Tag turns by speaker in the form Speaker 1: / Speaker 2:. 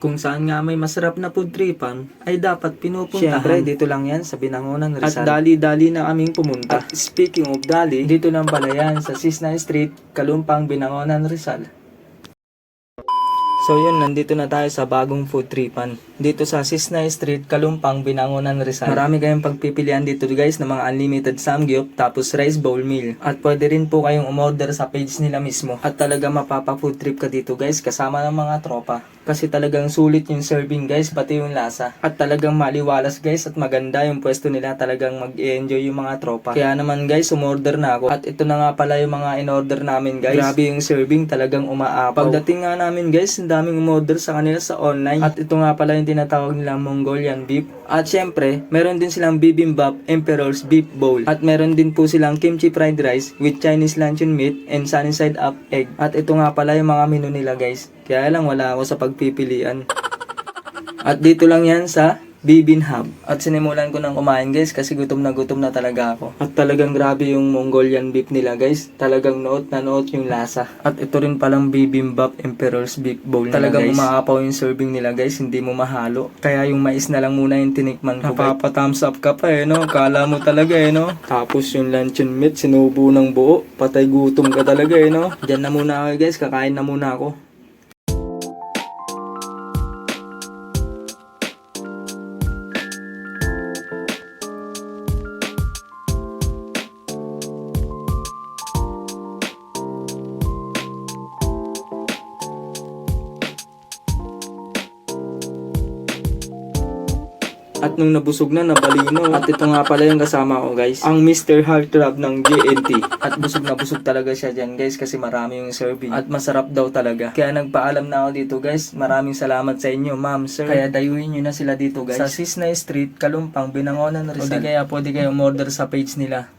Speaker 1: Kung saan nga may masarap na food tripan, ay dapat pinupuntahan. Siyempre, dito lang yan sa Binangonan, Rizal. At dali-dali na kaming pumunta. At speaking of dali, dito lang pala yan sa Sisnay Street, Kalumpang, Binangonan, Rizal. So yun, nandito na tayo sa bagong food tripan. Dito sa Sisnay Street, Kalumpang, Binangonan, Rizal. Marami kayong pagpipilian dito guys ng mga unlimited samgyup, tapos rice bowl meal. At pwede rin po kayong umorder sa page nila mismo. At talaga mapapa-food trip ka dito guys, kasama ng mga tropa. Kasi talagang sulit yung serving guys, pati yung lasa. At talagang maliwalas guys at maganda yung pwesto nila, talagang mag-enjoy yung mga tropa. Kaya naman guys, umorder na ako. At ito na nga pala yung mga in-order namin guys. Grabe yung serving, talagang umaapaw. Pagdating nga namin guys, ang daming umorder sa kanila sa online. At ito nga pala yung tinatawag nilang Mongolian beef. At syempre, meron din silang bibimbap Emperor's beef bowl. At meron din po silang kimchi fried rice with Chinese luncheon meat and sunny side up egg. At ito nga pala yung mga menu nila guys. Kaya lang wala ako sa pagpipilian. At dito lang yan sa Bibin Hub. At sinimulan ko nang kumain guys kasi gutom na talaga ako. At talagang grabe yung Mongolian beef nila guys. Talagang noot na noot yung lasa. At ito rin palang bibimbap Emperor's beef bowl nila talagang guys. Talagang umaapaw yung serving nila guys. Hindi mo mahalo. Kaya yung mais na lang muna yung tinikman ko. Napapa-thumbs up ka pa no. Kala mo talaga no. Tapos yung luncheon meat sinubo ng buo. Patay gutom ka talaga no. Diyan na muna ako guys. Kakain na muna ako. At nung nabusog na, nabalino. At ito nga pala yung kasama ko guys, ang Mr. Heartthrob ng JNT. At busog na busog talaga siya dyan guys kasi marami yung serving. At masarap daw talaga. Kaya nagpaalam na ako dito guys. Maraming salamat sa inyo ma'am, sir. Kaya dayuhin nyo na sila dito guys. Sa Sisnay Street, Kalumpang, Binangonan, Rizal. O di kaya pwede kayo umorder sa page nila.